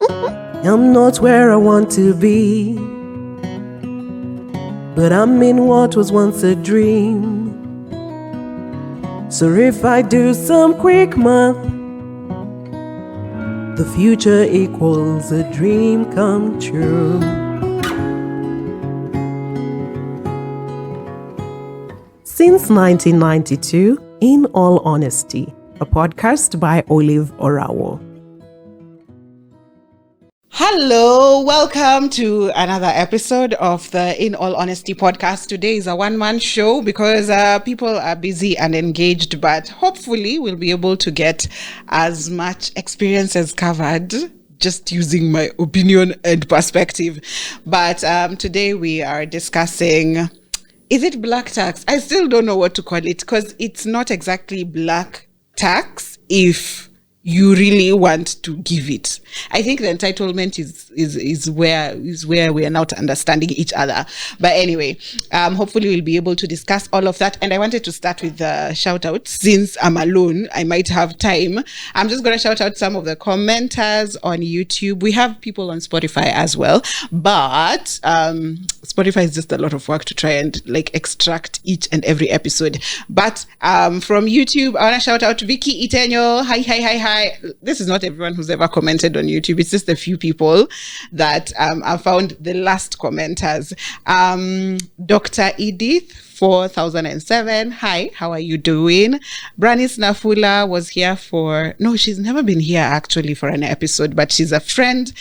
I'm not where I want to be, but I'm in what was once a dream. So if I do some quick math, the future equals a dream come true. Since 1992, In All Honesty, a podcast by OLAVEORAWO. Hello, welcome to another episode of the In All Honesty podcast. Today is a one-man show because people are busy and engaged, but hopefully we'll be able to get as much experience as covered just using my opinion and perspective. But today we are discussing, is it black tax? I still don't know what to call it because it's not exactly black tax if you really want to give it. I think the entitlement is where we are not understanding each other. But anyway, hopefully we'll be able to discuss all of that. And I wanted to start with the shout out. Since I'm alone, I might have time. I'm just going to shout out some of the commenters on YouTube. We have people on Spotify as well, but Spotify is just a lot of work to try and extract each and every episode. But from YouTube, I want to shout out Vicky Itenyo. Hi. This is not everyone who's ever commented on YouTube. It's just a few people that I found the last commenters. Dr. Edith 4007. Hi, how are you doing? Branis Nafula was here she's never been here actually for an episode, but she's a friend.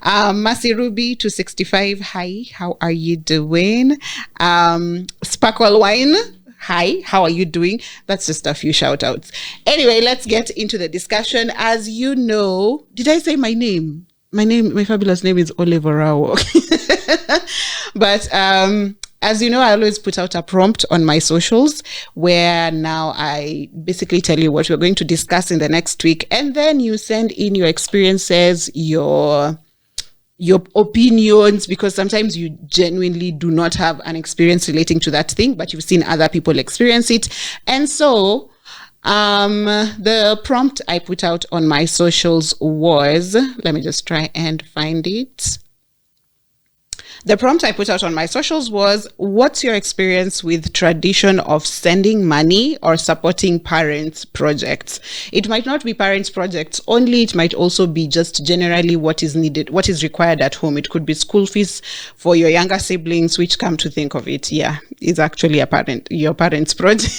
Masi Ruby 265. Hi, how are you doing? Sparkle Wine. Hi, how are you doing? That's just a few shout outs. Anyway, let's get into the discussion. As you know, did I say my name? My fabulous name is OLAVEORAWO. But as you know, I always put out a prompt on my socials where now I basically tell you what we're going to discuss in the next week. And then you send in your experiences, your opinions, because sometimes you genuinely do not have an experience relating to that thing, but you've seen other people experience it. And so the prompt I put out on my socials was, let me just try and find it. The prompt I put out on my socials was, what's your experience with tradition of sending money or supporting parents' projects? It might not be parents' projects only. It might also be just generally what is needed, what is required at home. It could be school fees for your younger siblings, which, come to think of it, is actually your parents' project.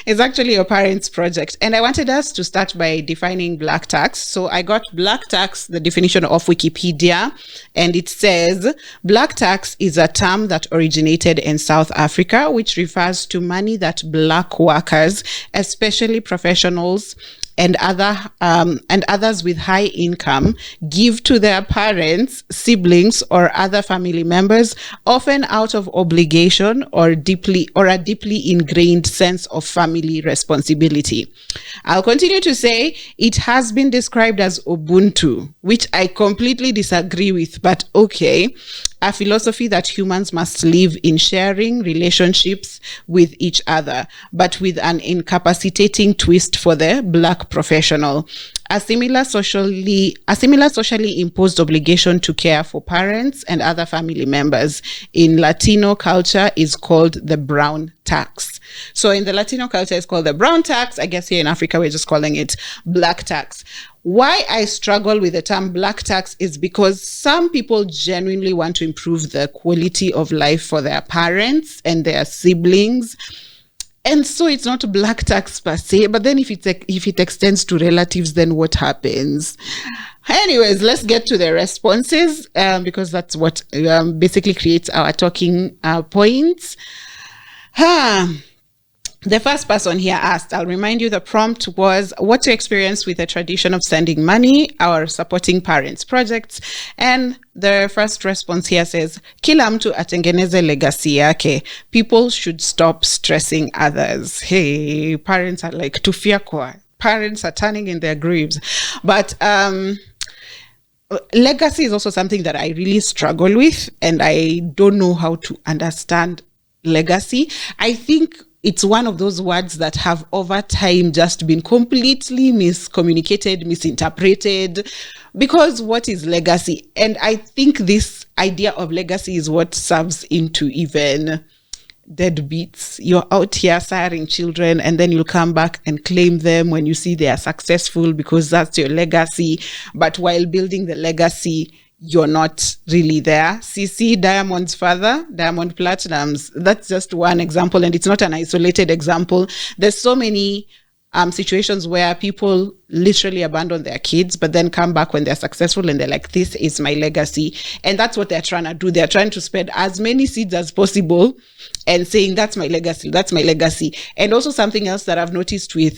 It's actually your parents' project. And I wanted us to start by defining black tax. So I got black tax, the definition of Wikipedia, and it says, black tax is a term that originated in South Africa, which refers to money that black workers, especially professionals and others with high income, give to their parents, siblings, or other family members, often out of obligation or a deeply ingrained sense of family responsibility. I'll continue to say it has been described as Ubuntu, which I completely disagree with, but okay. A philosophy that humans must live in sharing relationships with each other, but with an incapacitating twist for the black professional. A similar socially imposed obligation to care for parents and other family members in Latino culture is called the brown tax. So in the Latino culture, it's called the brown tax. I guess here in Africa, we're just calling it black tax. Why I struggle with the term black tax is because some people genuinely want to improve the quality of life for their parents and their siblings. And so it's not black tax per se, but then if it extends to relatives, then what happens? Anyways, let's get to the responses because that's what basically creates our talking points. The first person here asked, I'll remind you the prompt was, what's your experience with the tradition of sending money or supporting parents' projects? And the first response here says, kila mtu atengeneze legacy yake. People should stop stressing others. Hey, parents are like tufia kwa. Parents are turning in their graves. But legacy is also something that I really struggle with, and I don't know how to understand legacy. I think it's one of those words that have over time just been completely miscommunicated, misinterpreted, because what is legacy? And I think this idea of legacy is what serves into even deadbeats. You're out here siring children, and then you'll come back and claim them when you see they are successful because that's your legacy. But while building the legacy, you're not really there. CC, Diamond's father, Diamond Platinum's, that's just one example, and it's not an isolated example. There's so many situations where people literally abandon their kids, but then come back when they're successful and they're like, this is my legacy. And that's what they're trying to do. They're trying to spread as many seeds as possible and saying, that's my legacy, that's my legacy. And also something else that I've noticed with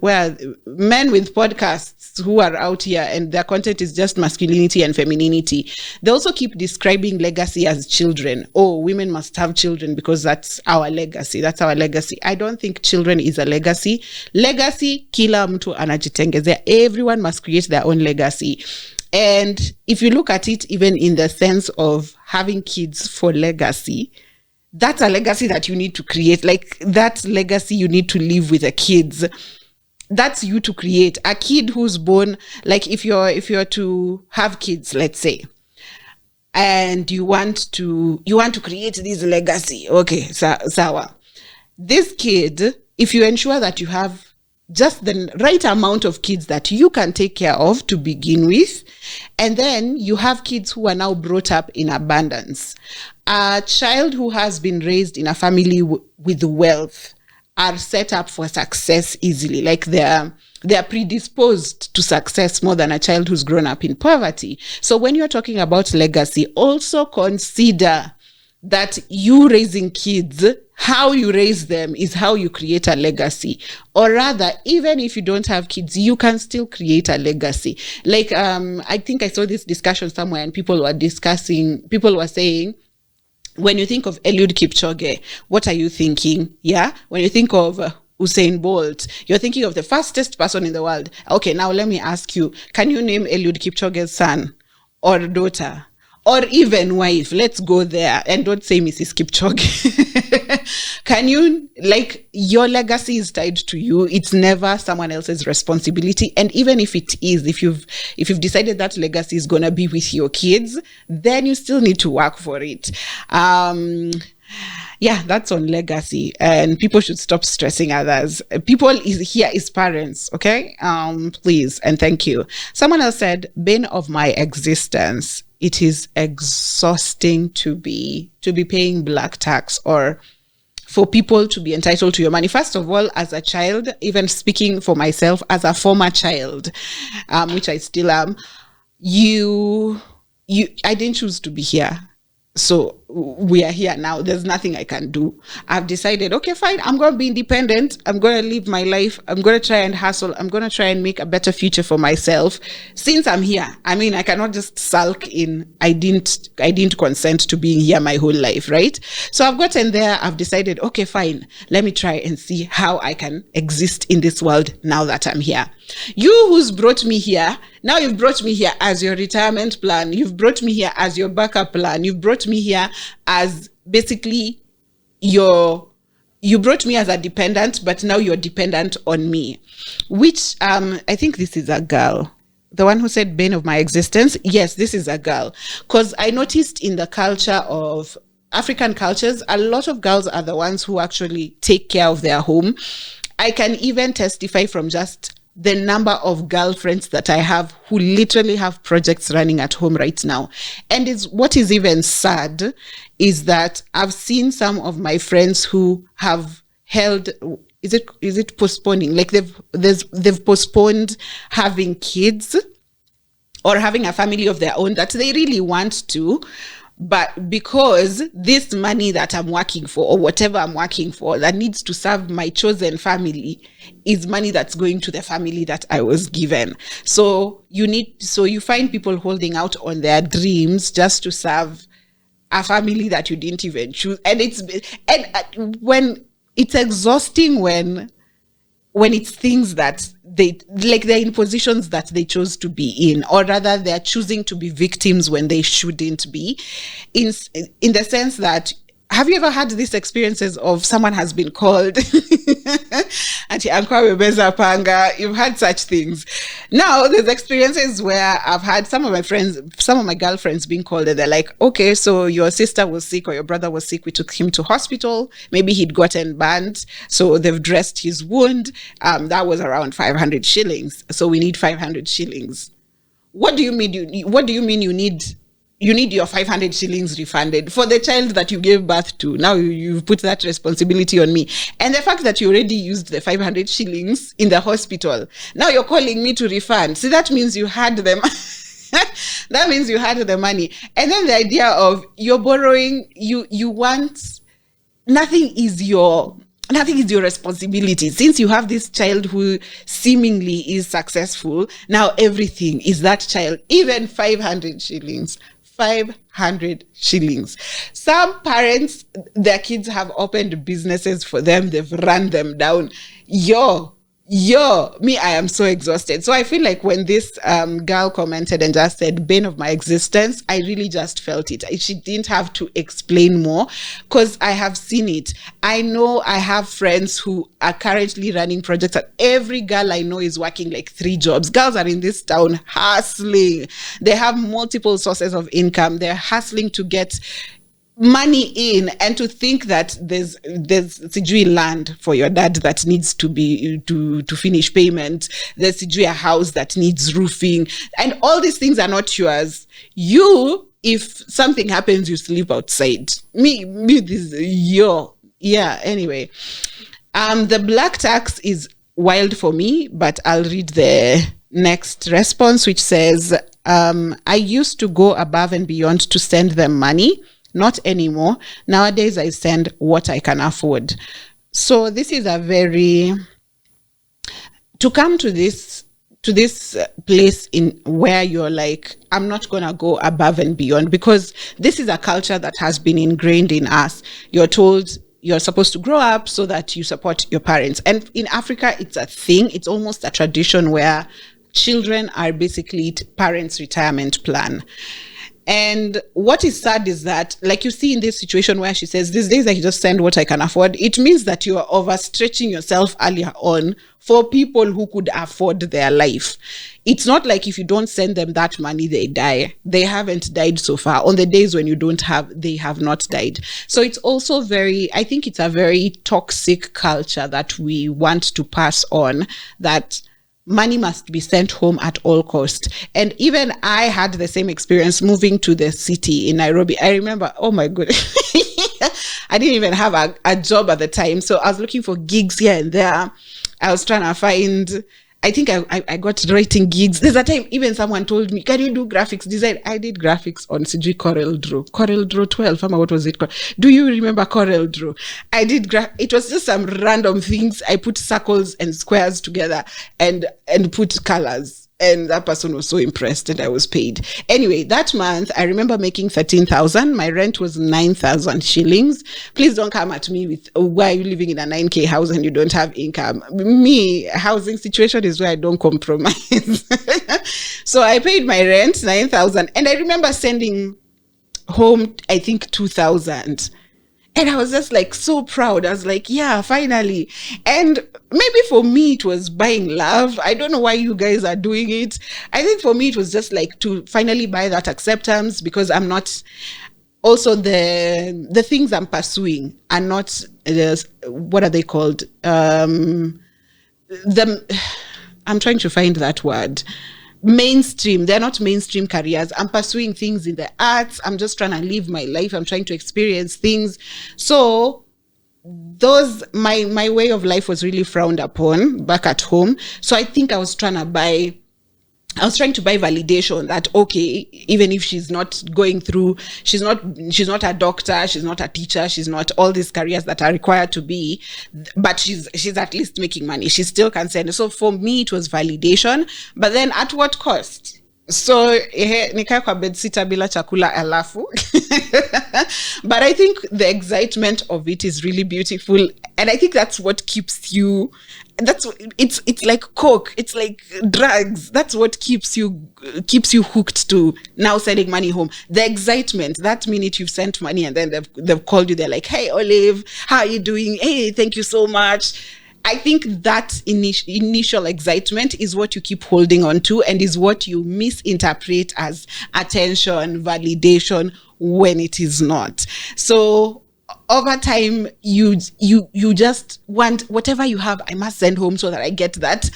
where men with podcasts who are out here and their content is just masculinity and femininity, they also keep describing legacy as children. Oh, women must have children because that's our legacy. That's our legacy. I don't think children is a legacy. Legacy, kila mtu anajitengezea. Everyone must create their own legacy. And if you look at it, even in the sense of having kids for legacy, that's a legacy that you need to create. Like, that legacy you need to live with the kids. That's you to create. A kid who's born, like if you're to have kids, let's say, and you want to create this legacy. Okay, sawa. This kid, if you ensure that you have just the right amount of kids that you can take care of to begin with, and then you have kids who are now brought up in abundance. A child who has been raised in a family with wealth are set up for success easily. Like they're predisposed to success more than a child who's grown up in poverty. So when you're talking about legacy, also consider that you raising kids, how you raise them is how you create a legacy. Or rather, even if you don't have kids, you can still create a legacy. Like, I think I saw this discussion somewhere and people were saying, when you think of Eliud Kipchoge, what are you thinking? Yeah. When you think of Usain Bolt, you're thinking of the fastest person in the world. Okay. Now let me ask you, can you name Eliud Kipchoge's son or daughter or even wife? Let's go there and don't say Mrs. Kipchoge. Can you, like, your legacy is tied to you. It's never someone else's responsibility. And even if it is, if you've decided that legacy is going to be with your kids, then you still need to work for it. Yeah, that's on legacy, and people should stop stressing others. People is parents, okay? Please and thank you. Someone else said, bane of my existence. It is exhausting to be paying black tax or for people to be entitled to your money. First of all, as a child, even speaking for myself as a former child, which I still am, I didn't choose to be here. So we are here now. There's nothing I can do. I've decided, okay, fine. I'm going to be independent. I'm going to live my life. I'm going to try and hustle. I'm going to try and make a better future for myself. Since I'm here, I mean, I cannot just sulk in, I didn't consent to being here my whole life, right? So I've gotten there. I've decided, okay, fine. Let me try and see how I can exist in this world now that I'm here. You who's brought me here, now you've brought me here as your retirement plan. You've brought me here as your backup plan. You've brought me here as basically you brought me as a dependent, but now you're dependent on me, which I think this is a girl. The one who said bane of my existence. Yes, this is a girl. Because I noticed in the culture of African cultures, a lot of girls are the ones who actually take care of their home. I can even testify from just the number of girlfriends that I have who literally have projects running at home right now. And what is even sad is that I've seen some of my friends who have held, is it postponing? Like they've postponed having kids or having a family of their own that they really want to, but because this money that I'm working for or whatever I'm working for that needs to serve my chosen family is money that's going to the family that I was given. So you find people holding out on their dreams just to serve a family that you didn't even choose. And when it's exhausting when it's things that they're in positions that they chose to be in, or rather they're choosing to be victims when they shouldn't be, in the sense that have you ever had these experiences of someone has been called Ati Ankwa Webeza Panga? You've had such things. Now there's experiences where I've had some of my girlfriends being called, and they're like, okay, so your sister was sick or your brother was sick, we took him to hospital, maybe he'd gotten burned, so they've dressed his wound, that was around 500 shillings, so we need 500 shillings. What do you mean you need your 500 shillings refunded for the child that you gave birth to? Now you've put that responsibility on me. And the fact that you already used the 500 shillings in the hospital, now you're calling me to refund. See, that means you had them. That means you had the money. And then the idea of you're borrowing, you want, nothing is your responsibility. Since you have this child who seemingly is successful, now everything is that child, even 500 shillings. 500 shillings. Some parents, their kids have opened businesses for them. They've run them down. Me, I am so exhausted. So I feel like when this girl commented and just said, bane of my existence, I really just felt it. She didn't have to explain more because I have seen it. I know I have friends who are currently running projects, and every girl I know is working like 3 jobs. Girls are in this town hustling. They have multiple sources of income. They're hustling to get money in, and to think that there's Sijui land for your dad that needs to be to finish payment, there's Sijui a house that needs roofing, and all these things are not yours. You, if something happens, you sleep outside. Me this anyway. The black tax is wild for me, but I'll read the next response, which says, I used to go above and beyond to send them money. Not anymore. Nowadays, I send what I can afford. So this is to come to this place in where you're like, I'm not going to go above and beyond, because this is a culture that has been ingrained in us. You're told you're supposed to grow up so that you support your parents. And in Africa, it's a thing. It's almost a tradition where children are basically parents' retirement plan. And what is sad is that, like you see in this situation where she says, these days I just send what I can afford, it means that you are overstretching yourself earlier on for people who could afford their life. It's not like if you don't send them that money, they die. They haven't died so far. On the days when you don't have, they have not died. So it's also I think it's a very toxic culture that we want to pass on, that money must be sent home at all cost. And even I had the same experience moving to the city in Nairobi. I remember, oh my goodness, I didn't even have a job at the time. So I was looking for gigs here and there. I was trying to find, I think I got writing gigs. There's a time even someone told me, can you do graphics design? I did graphics on Sijui CorelDRAW 12. What was it called? Do you remember CorelDRAW? I did it was just some random things. I put circles and squares together and put colors. And that person was so impressed, and I was paid. Anyway, that month, I remember making 13,000. My rent was 9,000 shillings. Please don't come at me with, why are you living in a 9K house and you don't have income? Me, housing situation is where I don't compromise. So I paid my rent, 9,000. And I remember sending home, I think, 2,000. And I was just like so proud. I was like, yeah, finally. And maybe for me, it was buying love. I don't know why you guys are doing it. I think for me, it was just like to finally buy that acceptance, because I'm not, also the things I'm pursuing are not, what are they called? I'm trying to find that word. Mainstream. They're not mainstream careers. I'm pursuing things in the arts. I'm just trying to live my life. I'm trying to experience things. So my way of life was really frowned upon back at home. So I think I was trying to buy validation that, okay, even if she's not going through, she's not a doctor, she's not a teacher, she's not all these careers that are required to be, but she's at least making money. She still can send. So for me, it was validation. But then at what cost? So nikaa kwa bedsitter bila chakula alafu. But I think the excitement of it is really beautiful, and I think that's what keeps you. It's like coke, it's like drugs. That's what keeps you hooked to now sending money home. The excitement, that minute you've sent money and then they've called you, they're like, hey Olive, how are you doing? Hey, thank you so much. I think that initial excitement is what you keep holding on to, and is what you misinterpret as attention, validation, when it is not. So over time, you just want whatever you have. I must send home so that I get that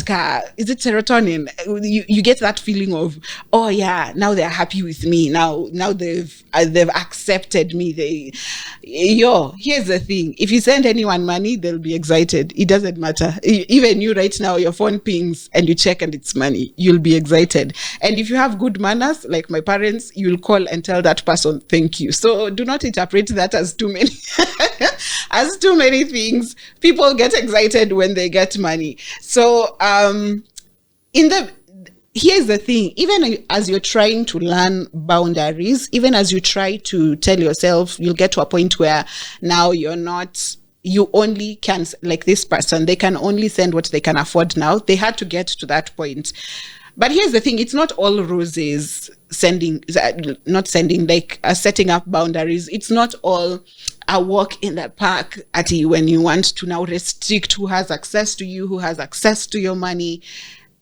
car. Is it serotonin? You get that feeling of, oh yeah, now they're happy with me. Now they've accepted me. Here's the thing. If you send anyone money, they'll be excited. It doesn't matter. Even you right now, your phone pings and you check and it's money. You'll be excited. And if you have good manners, like my parents, you'll call and tell that person, thank you. So do not interpret that as too many, as too many things. People get excited when they get money. So here's the thing, even as you're trying to learn boundaries, even as you try to tell yourself, you'll get to a point where now you only can, like this person, they can only send what they can afford now. They had to get to that point. But here's the thing, it's not all roses setting up boundaries. It's not all a walk in the park at you when you want to now restrict who has access to you, who has access to your money.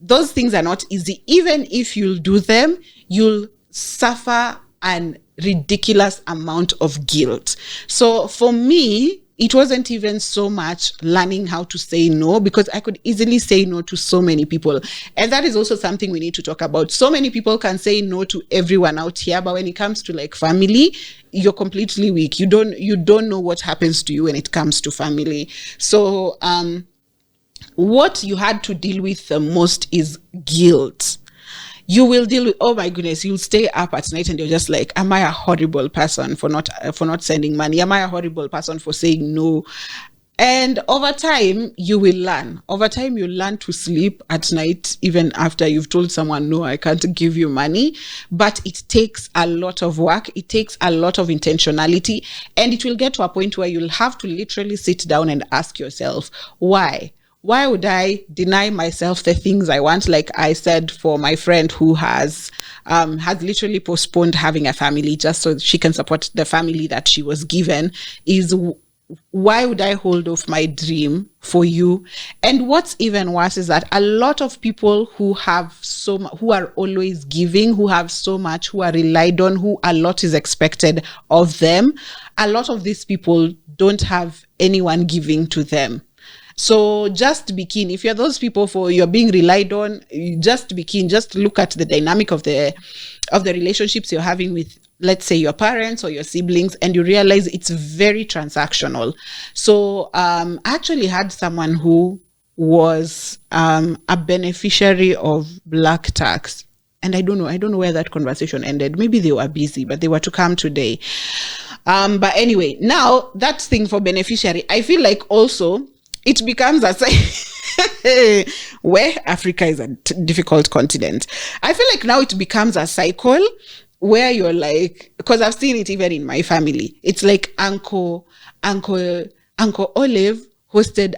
Those things are not easy. Even if you'll do them, you'll suffer an ridiculous amount of guilt. So for me, it wasn't even so much learning how to say no, because I could easily say no to so many people. And that is also something we need to talk about. So many people can say no to everyone out here, but when it comes to like family, you're completely weak. You don't know what happens to you when it comes to family. So what you had to deal with the most is guilt. You will deal with, oh my goodness, you'll stay up at night and you're just like, am I a horrible person for not sending money? Am I a horrible person for saying no? And over time, you will learn. Over time, you learn to sleep at night, even after you've told someone, no, I can't give you money. But it takes a lot of work. It takes a lot of intentionality. And it will get to a point where you'll have to literally sit down and ask yourself, why? Why would I deny myself the things I want? Like I said, for my friend who has literally postponed having a family just so she can support the family that she was given, is why would I hold off my dream for you? And what's even worse is that a lot of people who have who are always giving, who have so much, who are relied on, who a lot is expected of them, a lot of these people don't have anyone giving to them. So just be keen. If you're those people you're being relied on, just be keen. Just look at the dynamic of the relationships you're having with, let's say, your parents or your siblings, and you realize it's very transactional. So I actually had someone who was a beneficiary of black tax. And I don't know where that conversation ended. Maybe they were busy, but they were to come today. But anyway, now that thing for beneficiary, I feel like also it becomes where Africa is a difficult continent. I feel like now it becomes a cycle where you're like, because I've seen it even in my family. It's like Uncle Olive hosted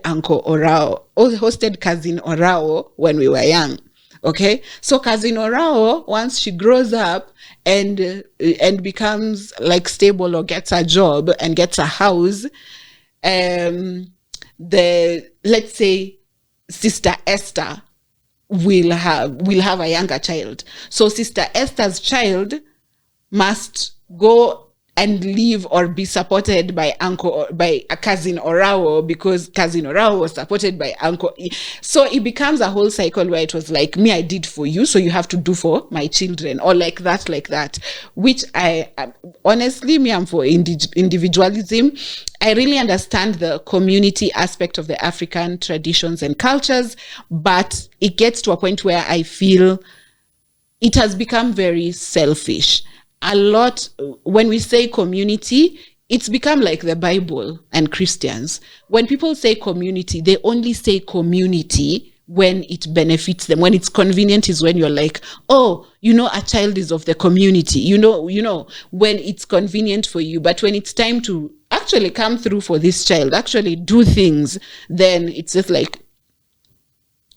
Cousin Orao when we were young. Okay, so Cousin Orao, once she grows up and becomes like stable or gets a job and gets a house, let's say Sister Esther will have a younger child. So Sister Esther's child must go and live or be supported by a Cousin Orao, because Cousin Orao was supported by Uncle. So it becomes a whole cycle where it was like, me, I did for you, so you have to do for my children, or like that, which I honestly, I'm for individualism. I really understand the community aspect of the African traditions and cultures, but it gets to a point where I feel it has become very selfish. A lot, when we say community, it's become like the Bible and Christians. When people say community, they only say community when it benefits them. When it's convenient is when you're like, oh, a child is of the community, when it's convenient for you. But when it's time to actually come through for this child, actually do things, then it's just like,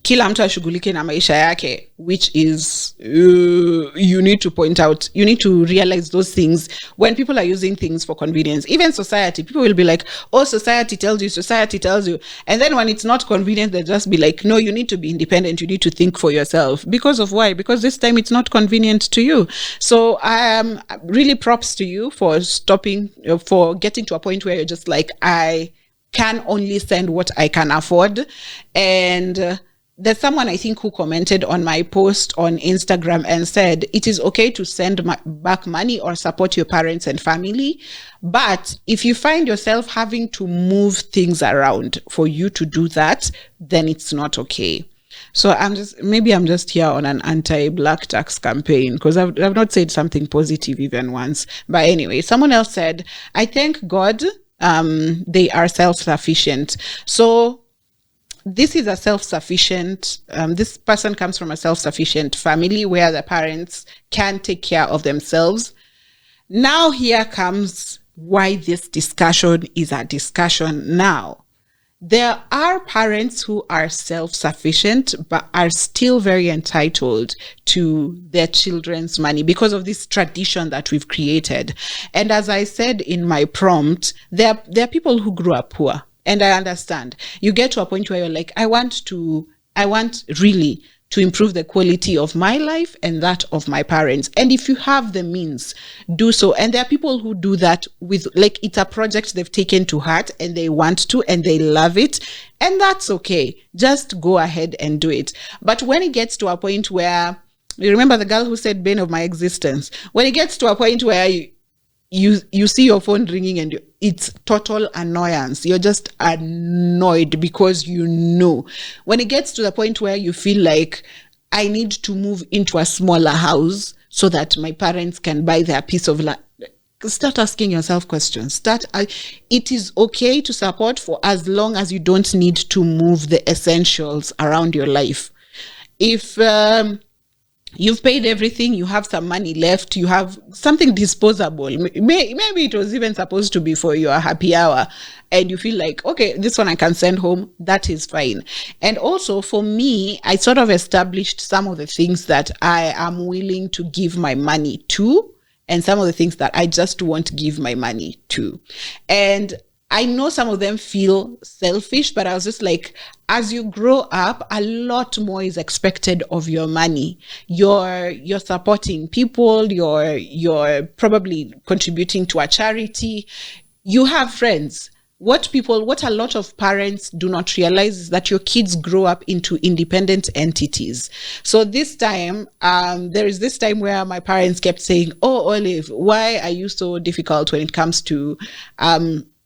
kila mtu ashughulike na maisha yake, which is you need to point out, you need to realize those things when people are using things for convenience. Even society, people will be like, oh, society tells you, and then when it's not convenient, they'll just be like, no, you need to be independent, you need to think for yourself. Because of why? Because this time it's not convenient to you. So really props to you for for getting to a point where you're just like, I can only send what I can afford. And there's someone, I think, who commented on my post on Instagram and said, it is okay to send back money or support your parents and family. But if you find yourself having to move things around for you to do that, then it's not okay. So I'm just here on an anti-black tax campaign, because I've not said something positive even once. But anyway, someone else said, I thank God they are self-sufficient. So this is a self-sufficient, this person comes from a self-sufficient family where the parents can take care of themselves. Now here comes why this discussion is a discussion now. There are parents who are self-sufficient but are still very entitled to their children's money because of this tradition that we've created. And as I said in my prompt, there are people who grew up poor. And I understand. You get to a point where you're like, I want really to improve the quality of my life and that of my parents. And if you have the means, do so. And there are people who do that with, like, it's a project they've taken to heart and they want to and they love it. And that's okay. Just go ahead and do it. But when it gets to a point where, you remember the girl who said bane of my existence, when it gets to a point where you see your phone ringing and it's total annoyance. You're just annoyed because when it gets to the point where you feel like, I need to move into a smaller house so that my parents can buy their piece of land. Start asking yourself questions. It is okay to support for as long as you don't need to move the essentials around your life. If you've paid everything, you have some money left, you have something disposable. Maybe it was even supposed to be for your happy hour, and you feel like, okay, this one I can send home, that is fine. And also for me, I sort of established some of the things that I am willing to give my money to, and some of the things that I just won't give my money to. And I know some of them feel selfish, but I was just like, as you grow up, a lot more is expected of your money. You're supporting people, you're probably contributing to a charity. You have friends. What a lot of parents do not realize is that your kids grow up into independent entities. So this time, there is this time where my parents kept saying, oh, Olive, why are you so difficult when it comes to,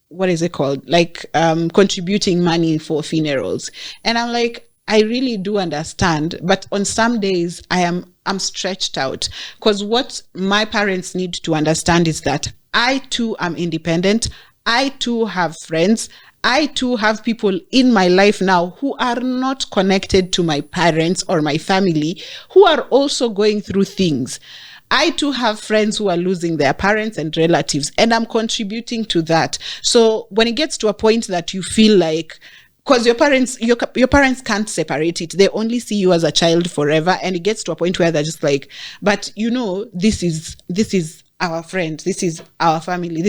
what is it called? Like, contributing money for funerals. And I'm like, I really do understand. But on some days I'm stretched out, because what my parents need to understand is that I too am independent. I too have friends. I too have people in my life now who are not connected to my parents or my family, who are also going through things. I too have friends who are losing their parents and relatives, and I'm contributing to that. So when it gets to a point that you feel like, because your parents can't separate it, they only see you as a child forever, and it gets to a point where they're just like, but this is our friend, this is our family,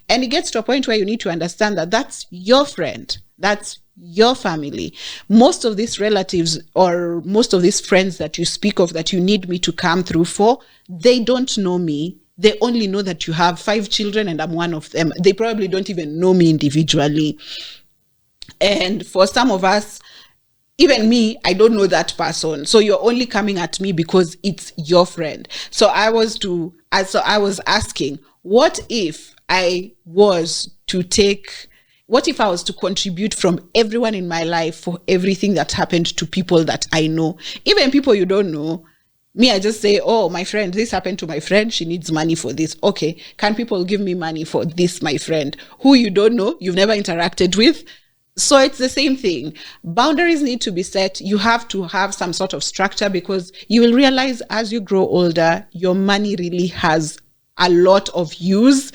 and it gets to a point where you need to understand that that's your friend, that's your family. Most of these relatives or most of these friends that you speak of that you need me to come through for, they don't know me. They only know that you have 5 children and I'm one of them. They probably don't even know me individually. And for some of us, even me, I don't know that person. So you're only coming at me because it's your friend. So I was asking, what if I was to contribute from everyone in my life for everything that happened to people that I know, even people you don't know? Me, I just say, oh, my friend, this happened to my friend. She needs money for this. Okay. Can people give me money for this, my friend, who you don't know, you've never interacted with? So it's the same thing. Boundaries need to be set. You have to have some sort of structure, because you will realize as you grow older, your money really has a lot of use.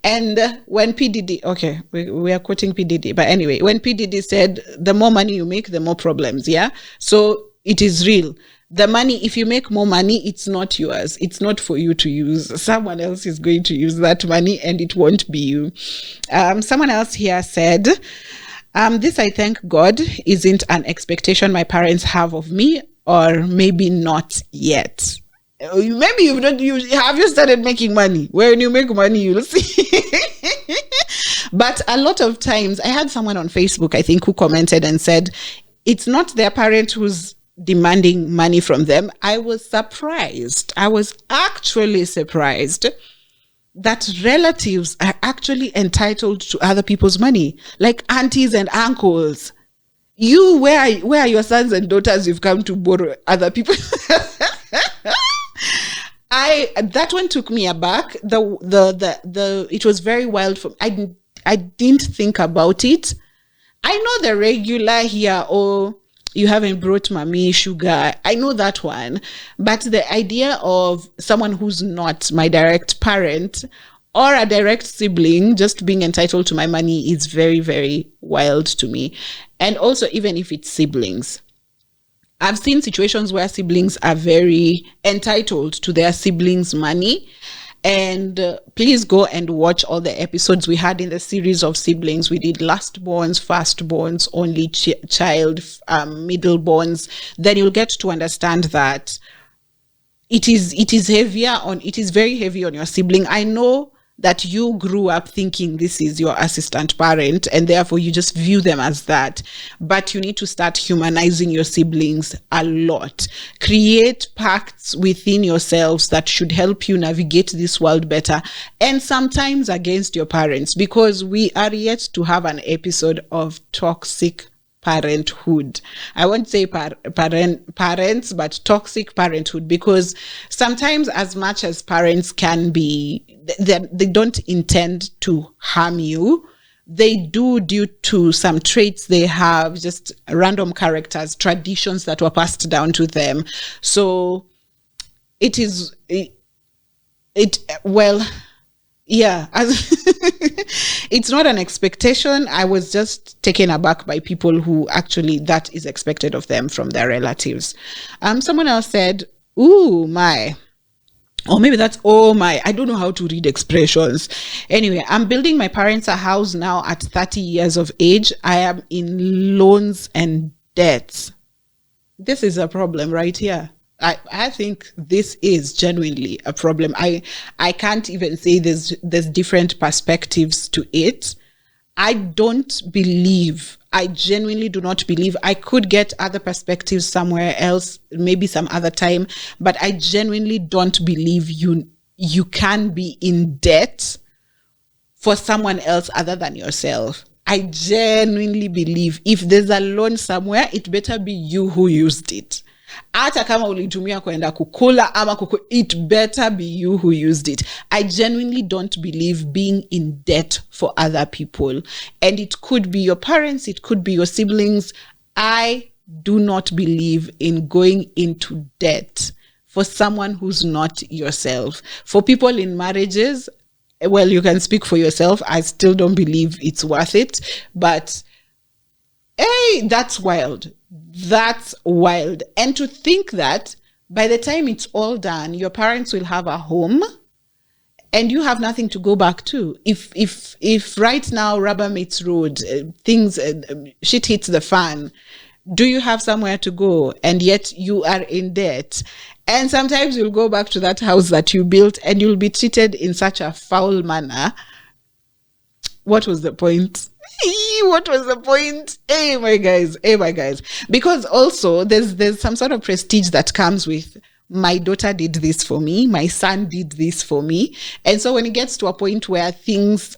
And when P. Diddy, okay, we are quoting P. Diddy, but anyway, when P. Diddy said, the more money you make, the more problems, yeah? So it is real. The money, if you make more money, it's not yours. It's not for you to use. Someone else is going to use that money, and it won't be you. Someone else here said, this, I thank God, isn't an expectation my parents have of me, or maybe not yet. Maybe have you started making money? When you make money, you'll see. But a lot of times, I had someone on Facebook, I think, who commented and said, it's not their parent who's demanding money from them. I was surprised. I was actually surprised that relatives are actually entitled to other people's money, like aunties and uncles. Where are your sons and daughters you've come to borrow other people? That one took me aback. It was very wild for me. I didn't think about it. I know the regular here, you haven't brought mommy sugar. I know that one. But the idea of someone who's not my direct parent or a direct sibling just being entitled to my money is very, very wild to me. And also, even if it's siblings, I've seen situations where siblings are very entitled to their siblings' money. And please go and watch all the episodes we had in the series of siblings. We did lastborns, firstborns, only child, middleborns. Then you'll get to understand that it is very heavy on your sibling. I know that you grew up thinking this is your assistant parent, and therefore you just view them as that. But you need to start humanizing your siblings a lot. Create pacts within yourselves that should help you navigate this world better, and sometimes against your parents, because we are yet to have an episode of toxic parenthood. I won't say parents, but toxic parenthood, because sometimes, as much as parents can be, they don't intend to harm you. They do, due to some traits they have, just random characters, traditions that were passed down to them. So yeah, it's not an expectation. I was just taken aback by people who actually that is expected of them from their relatives. Someone else said, ooh, my. Or maybe that's, oh my. I don't know how to read expressions. Anyway, I'm building my parents a house now at 30 years of age. I am in loans and debts. This is a problem right here. I think this is genuinely a problem. I can't even say there's different perspectives to it. I genuinely do not believe. I could get other perspectives somewhere else, maybe some other time, but I genuinely don't believe you can be in debt for someone else other than yourself. I genuinely believe if there's a loan somewhere, it better be you who used it. Hata kama ulitumia kwenda kukula ama it better be you who used it. I genuinely don't believe being in debt for other people. And it could be your parents, it could be your siblings. I do not believe in going into debt for someone who's not yourself. For people in marriages, well, you can speak for yourself. I still don't believe it's worth it. But hey, that's wild. That's wild. And to think that by the time it's all done, your parents will have a home and you have nothing to go back to. If right now rubber meets road, shit hits the fan, do you have somewhere to go? And yet you are in debt. And sometimes you'll go back to that house that you built and you'll be treated in such a foul manner. What was the point? What was the point? Hey, my guys. Because also there's some sort of prestige that comes with, my daughter did this for me, my son did this for me. And so when it gets to a point where things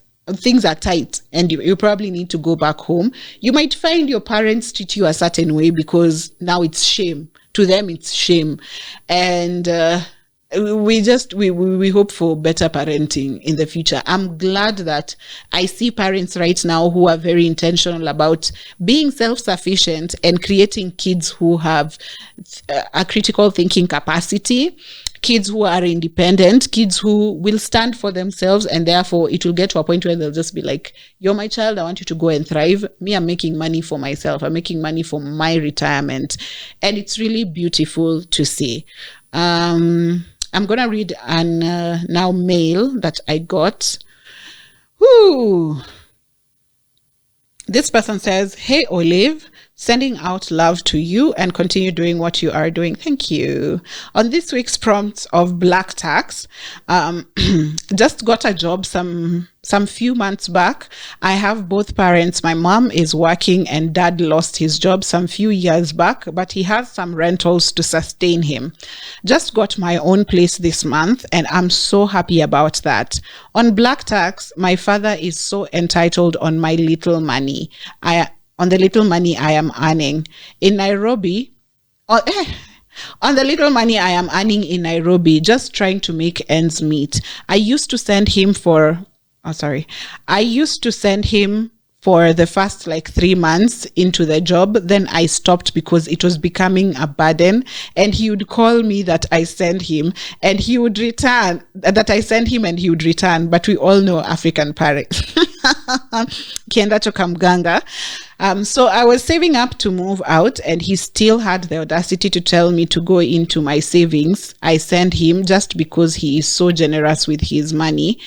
are tight and you probably need to go back home, you might find your parents treat you a certain way because now it's shame. To them, it's shame. And we hope for better parenting in the future. I'm glad that I see parents right now who are very intentional about being self-sufficient and creating kids who have a critical thinking capacity, kids who are independent, kids who will stand for themselves, and therefore it will get to a point where they'll just be like, you're my child, I want you to go and thrive. Me, I'm making money for myself, I'm making money for my retirement. And it's really beautiful to see. I'm going to read an now mail that I got. Whoo. This person says, hey, Olive, sending out love to you and continue doing what you are doing. Thank you. On this week's prompt of black tax, just got a job some few months back. I have both parents. My mom is working and dad lost his job some few years back, but he has some rentals to sustain him. Just got my own place this month and I'm so happy about that. On black tax, my father is so entitled on my little money. On the little money I am earning in Nairobi. On the little money I am earning in Nairobi, just trying to make ends meet. I used to send him for the first 3 months into the job. Then I stopped because it was becoming a burden, and he would call me that I send him and he would return, but we all know African parents. Kiendacho kamganga. So I was saving up to move out, and he still had the audacity to tell me to go into my savings. I sent him just because he is so generous with his money.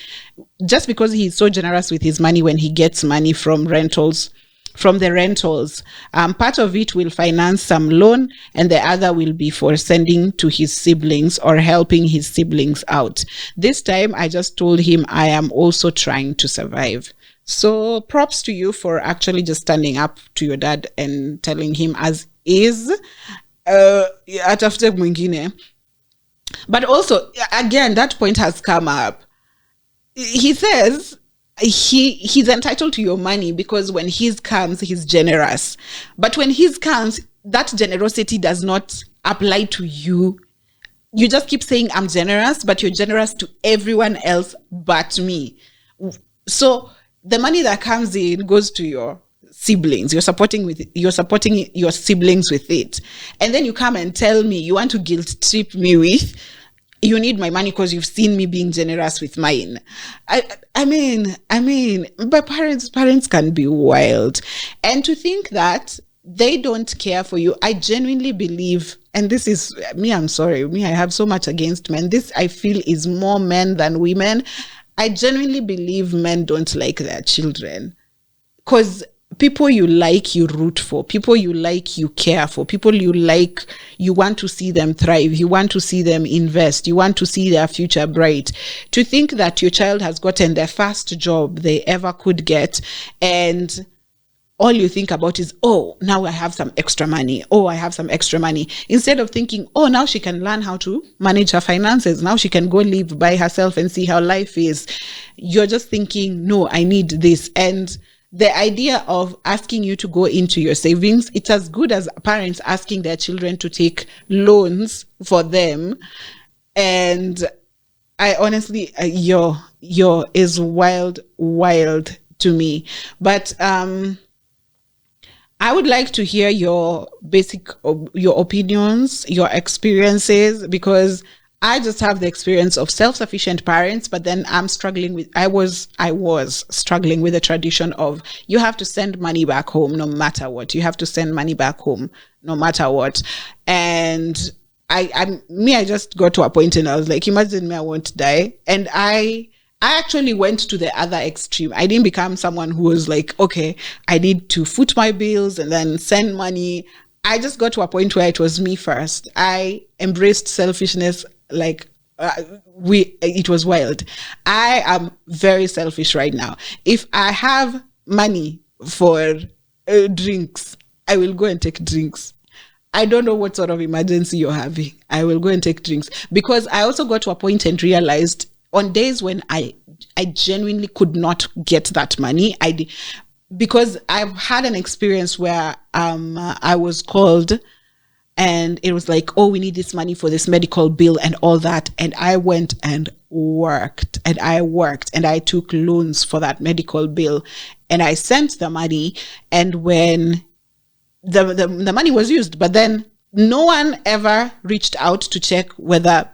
Just because he is so generous with his money when he gets money from rentals. From the rentals, part of it will finance some loan and the other will be for sending to his siblings or helping his siblings out. This time I just told him I am also trying to survive. So props to you for actually just standing up to your dad and telling him as is. Atafute mwingine. But also, again, that point has come up. He says he's entitled to your money because when his comes, he's generous. But when his comes, that generosity does not apply to you. You just keep saying, I'm generous, but you're generous to everyone else but me. So the money that comes in goes to your siblings. You're supporting your siblings with it. And then you come and tell me you want to guilt trip me with, you need my money because you've seen me being generous with mine. I mean, but parents can be wild. And to think that they don't care for you, I genuinely believe, and this is me, I'm sorry, I have so much against men. This I feel is more men than women. I genuinely believe men don't like their children because people you like, you root for. People you like, you care for. People you like, you want to see them thrive. You want to see them invest. You want to see their future bright. To think that your child has gotten their first job they ever could get, and all you think about is, oh, now I have some extra money. Oh, I have some extra money. Instead of thinking, oh, now she can learn how to manage her finances. Now she can go live by herself and see how life is. You're just thinking, no, I need this. And the idea of asking you to go into your savings, it's as good as parents asking their children to take loans for them. And I honestly, your is wild to me. But I would like to hear your opinions, your experiences, because I just have the experience of self-sufficient parents, but then I was struggling with the tradition of you have to send money back home no matter what. You have to send money back home no matter what. And I just got to a point and I was like, imagine me, I won't die. And I actually went to the other extreme. I didn't become someone who was like, okay, I need to foot my bills and then send money. I just got to a point where it was me first. I embraced selfishness it was wild. I am very selfish right now. If I have money for drinks, I will go and take drinks. I don't know what sort of emergency you're having. I will go and take drinks. Because I also got to a point and realized on days when I genuinely could not get that money, because I've had an experience where I was called And it was like, oh, we need this money for this medical bill and all that. And I went and worked and I took loans for that medical bill, and I sent the money. And when the money was used, but then no one ever reached out to check whether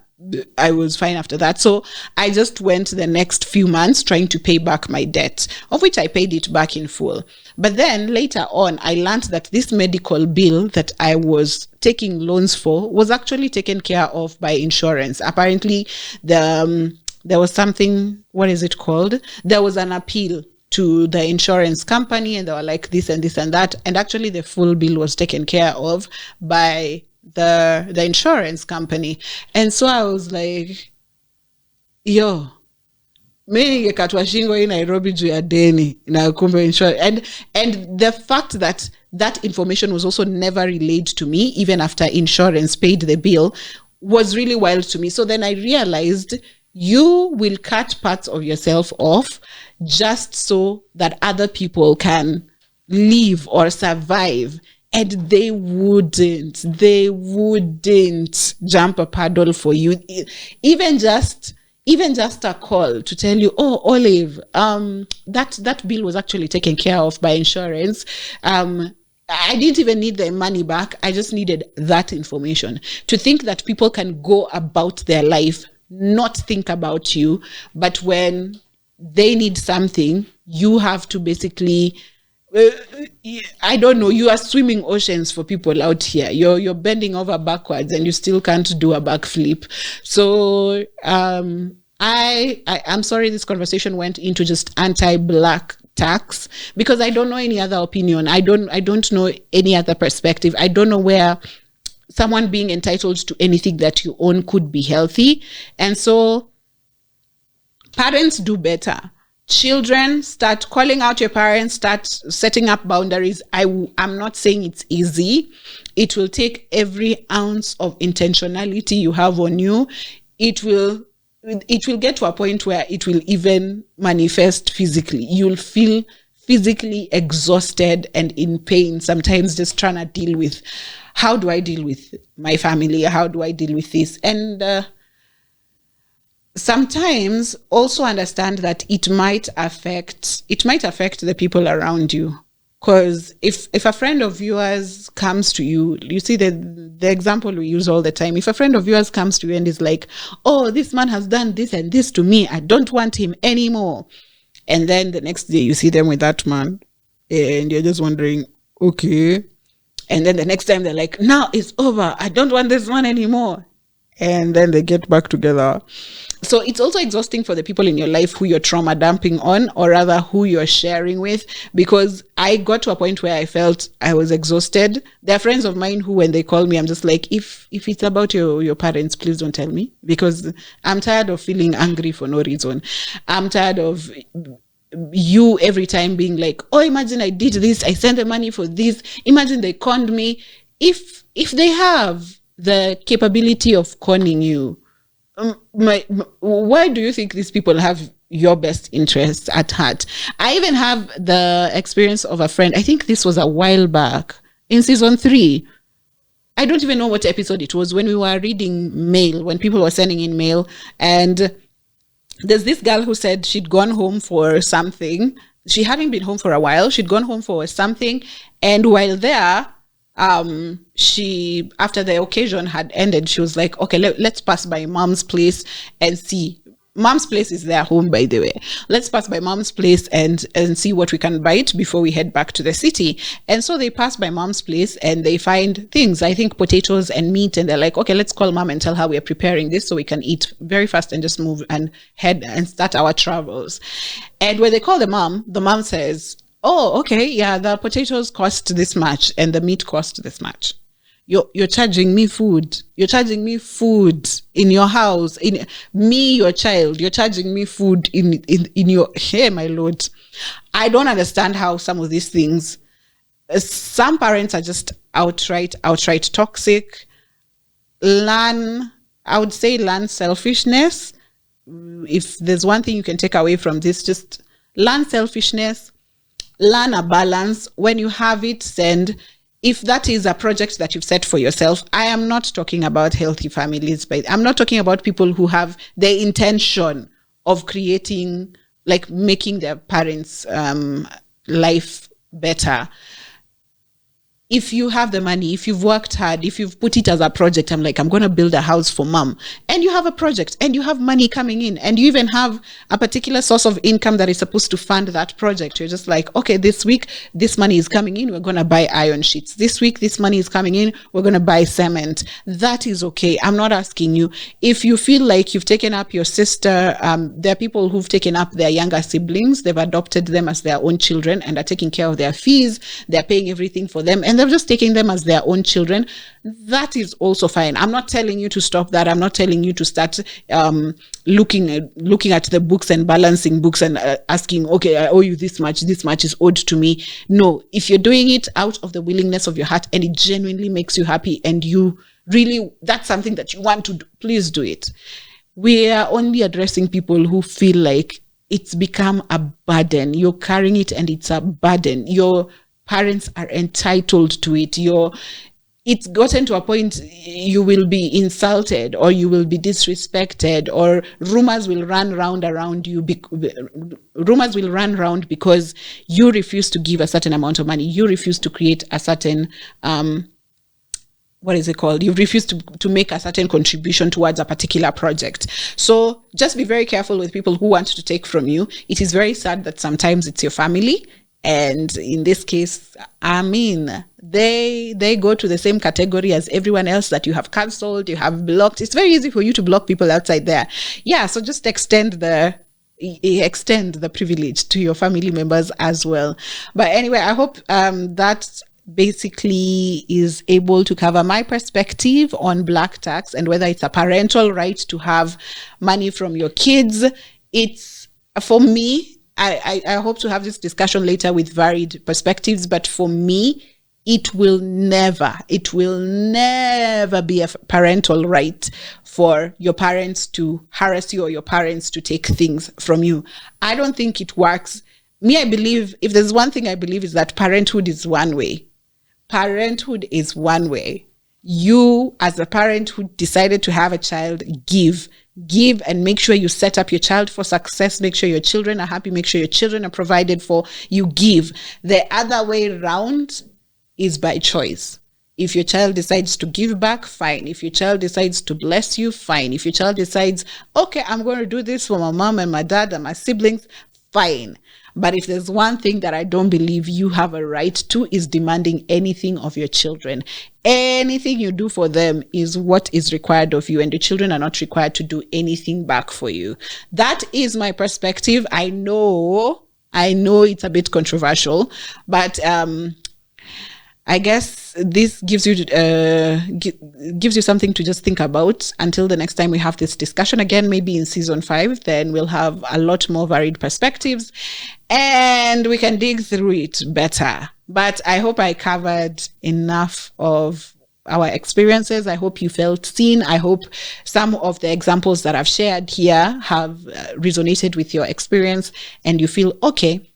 I was fine after that. So I just went the next few months trying to pay back my debt, of which I paid it back in full. But then later on, I learned that this medical bill that I was taking loans for was actually taken care of by insurance. Apparently, there was something, what is it called? There was an appeal to the insurance company, and they were like this and this and that. And actually the full bill was taken care of by the insurance company. And so I was like, yo, mimi nikatwa shingo in Nairobi juu ya deni na kumbe insurance. And the fact that that information was also never relayed to me, even after insurance paid the bill, was really wild to me. So then I realized you will cut parts of yourself off just so that other people can live or survive. And they wouldn't jump a paddle for you. Even just a call to tell you, oh, Olive, that bill was actually taken care of by insurance. I didn't even need the money back. I just needed that information. To think that people can go about their life, not think about you, but when they need something, you have to basically, I don't know, you are swimming oceans for people out here. You're bending over backwards and you still can't do a backflip. So I'm sorry this conversation went into just anti-Black tax, because I don't know any other opinion. I don't know any other perspective. I don't know where someone being entitled to anything that you own could be healthy. And so parents, do better. Children, start calling out your parents, start setting up boundaries. I'm not saying it's easy. It will take every ounce of intentionality you have on you. It will get to a point where it will even manifest physically. You'll feel physically exhausted and in pain, sometimes just trying to deal with, how do I deal with my family? How do I deal with this? And sometimes also understand that it might affect the people around you. Because if a friend of yours comes to you, you see the example we use all the time. If a friend of yours comes to you and is like, oh, this man has done this and this to me, I don't want him anymore. And then the next day you see them with that man and you're just wondering, okay. And then the next time they're like, now it's over, I don't want this man anymore. And then they get back together. So it's also exhausting for the people in your life who you're trauma dumping on, or rather who you're sharing with, because I got to a point where I felt I was exhausted. There are friends of mine who, when they call me, I'm just like, if it's about your parents, please don't tell me, because I'm tired of feeling angry for no reason. I'm tired of you every time being like, oh, imagine I did this, I sent the money for this, imagine they conned me. If they have the capability of conning you, why do you think these people have your best interests at heart? I even have the experience of a friend. I think this was a while back in season 3. I don't even know what episode it was, when we were reading mail, when people were sending in mail. And there's this girl who said she'd gone home for something. She hadn't been home for a while. She'd gone home for something. And while there, she, after the occasion had ended, she was like, okay, let's pass by mom's place and see. Mom's place is their home, by the way. Let's pass by mom's place and see what we can bite before we head back to the city. And so they pass by mom's place and they find things, I think potatoes and meat. And they're like, okay, let's call mom and tell her we're preparing this so we can eat very fast and just move and head and start our travels. And when they call the mom says, oh, okay, yeah, the potatoes cost this much and the meat cost this much. You're charging me food. You're charging me food in your house. In me, your child. You're charging me food in your, hey, my Lord. I don't understand how some of these things, some parents are just outright toxic. I would say learn selfishness. If there's one thing you can take away from this, just learn selfishness. Learn a balance. When you have it, send. if that is a project that you've set for yourself, I am not talking about healthy families, but I'm not talking about people who have the intention of creating, like making their parents' life better. If you have the money, if you've worked hard, if you've put it as a project, I'm going to build a house for mom, and you have a project and you have money coming in and you even have a particular source of income that is supposed to fund that project. You're just like, okay, this week, this money is coming in. We're going to buy iron sheets. This week, this money is coming in. We're going to buy cement. That is okay. I'm not asking you. If you feel like you've taken up your sister, there are people who've taken up their younger siblings. They've adopted them as their own children and are taking care of their fees. They're paying everything for them. And they're just taking them as their own children. That is also fine. I'm not telling you to stop that. I'm not telling you to start looking at the books and balancing books and asking, okay, I owe you this much is owed to me. No, if you're doing it out of the willingness of your heart and it genuinely makes you happy and you really, that's something that you want to do, please do it. We are only addressing people who feel like it's become a burden. You're carrying it and it's a burden. Your parents are entitled to it. It's gotten to a point you will be insulted or you will be disrespected, or rumors will run round around you. Rumors will run round because you refuse to give a certain amount of money. You refuse to create a certain what is it called? You refuse to make a certain contribution towards a particular project. So just be very careful with people who want to take from you. It is very sad that sometimes it's your family. And in this case, I mean, they go to the same category as everyone else that you have cancelled, you have blocked. It's very easy for you to block people outside there. Yeah, so just extend the privilege to your family members as well. But anyway, I hope that basically is able to cover my perspective on black tax and whether it's a parental right to have money from your kids. It's, for me, I hope to have this discussion later with varied perspectives, but for me, it will never be a parental right for your parents to harass you or your parents to take things from you. I don't think it works. I believe, if there's one thing I believe, is that parenthood is one way. Parenthood is one way. You, as a parent who decided to have a child, give and make sure you set up your child for success. Make sure your children are happy. Make sure your children are provided for. You give. The other way around is by choice. If your child decides to give back, fine. If your child decides to bless you, fine. If your child decides, okay, I'm going to do this for my mom and my dad and my siblings, fine. But if there's one thing that I don't believe you have a right to, is demanding anything of your children. Anything you do for them is what is required of you, and your children are not required to do anything back for you. That is my perspective. I know it's a bit controversial, but I guess this gives you something to just think about until the next time we have this discussion again, maybe in season 5. Then we'll have a lot more varied perspectives and we can dig through it better. But I hope I covered enough of our experiences. I hope you felt seen. I hope some of the examples that I've shared here have resonated with your experience and you feel, okay,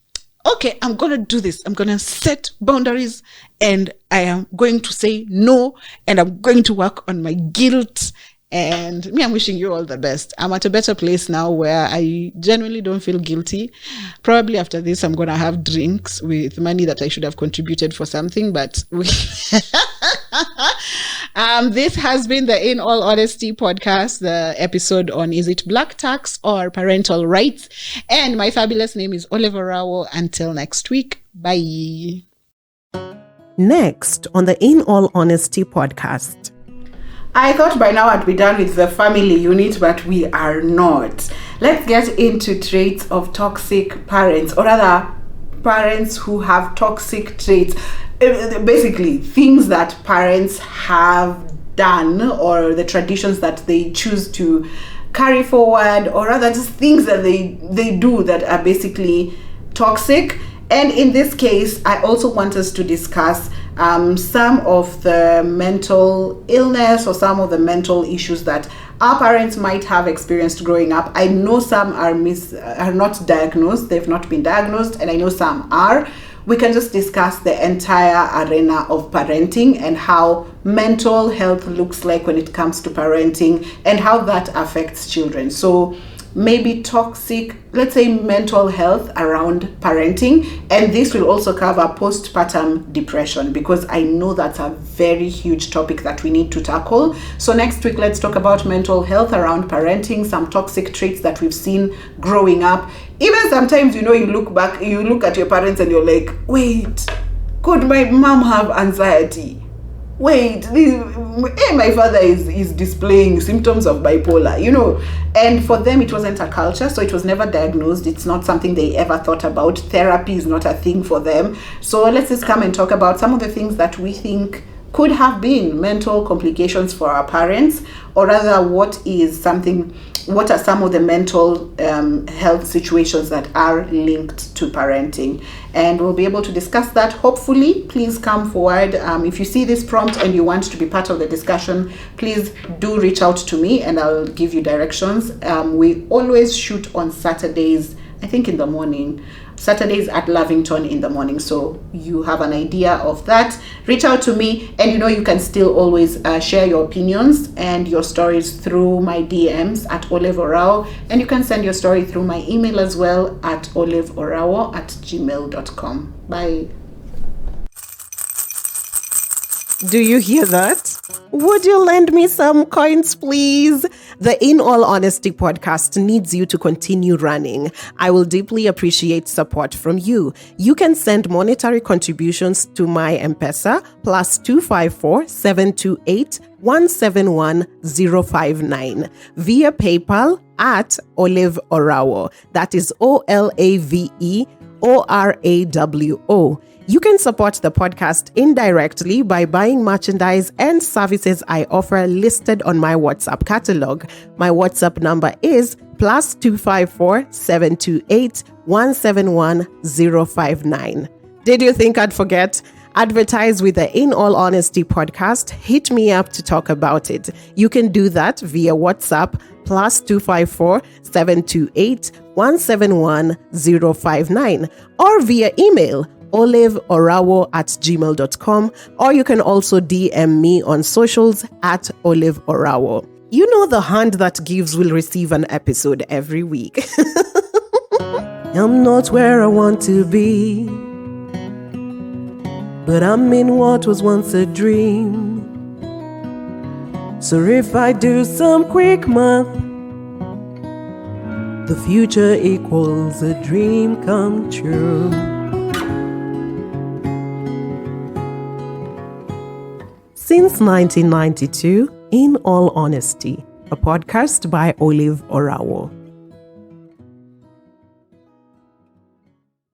I'm going to do this. I'm going to set boundaries and I am going to say no, and I'm going to work on my guilt. And I'm wishing you all the best. I'm at a better place now where I genuinely don't feel guilty. Probably after this, I'm going to have drinks with money that I should have contributed for something, but this has been the In All Honesty podcast, the episode on is it black tax or parental rights? And my fabulous name is OLAVEORAWO. Until next week, bye. Next on the In All Honesty podcast. I thought by now I'd be done with the family unit, but we are not. Let's get into traits of toxic parents, or rather parents who have toxic traits. Basically, things that parents have done or the traditions that they choose to carry forward, or rather just things that they do that are basically toxic. And in this case, I also want us to discuss some of the mental illness or some of the mental issues that our parents might have experienced growing up. I know some are not diagnosed, they've not been diagnosed, and I know some are. we can just discuss the entire arena of parenting and how mental health looks like when it comes to parenting and how that affects children. So maybe toxic, let's say, mental health around parenting, and this will also cover postpartum depression, because I know that's a very huge topic that we need to tackle. So next week, let's talk about mental health around parenting, some toxic traits that we've seen growing up. Even sometimes, you look back, you look at your parents and you're like, wait, could my mom have anxiety? Wait, my father is displaying symptoms of bipolar, and for them it wasn't a culture, so it was never diagnosed. It's not something they ever thought about. Therapy is not a thing for them. So let's just come and talk about some of the things that we think could have been mental complications for our parents, or rather what are some of the mental health situations that are linked to parenting, and we'll be able to discuss that. Hopefully, please come forward. If you see this prompt and you want to be part of the discussion, please do reach out to me and I'll give you directions. We always shoot on Saturdays, I think in the morning. Saturdays at Lavington in the morning, so you have an idea of that. Reach out to me, and you can still always share your opinions and your stories through my DMs at OLAVEORAWO, and you can send your story through my email as well at olaveorawo@gmail.com. Bye. Do you hear that? Would you lend me some coins, please? The In All Honesty podcast needs you to continue running. I will deeply appreciate support from you. You can send monetary contributions to my Mpesa +254 728 171 059 via PayPal at OLAVEORAWO. That is OLAVEORAWO. You can support the podcast indirectly by buying merchandise and services I offer listed on my WhatsApp catalog. My WhatsApp number is +254 728 171 059. Did you think I'd forget? Advertise with the In All Honesty podcast. Hit me up to talk about it. You can do that via WhatsApp +254 728 171 059 or via email olaveorawo@gmail.com, or you can also DM me on socials at OLAVEORAWO. You know, the hand that gives will receive an episode every week. I'm not where I want to be, but I'm in what was once a dream. So if I do some quick math, the future equals a dream come true. Since 1992, In All Honesty, a podcast by OLAVEORAWO.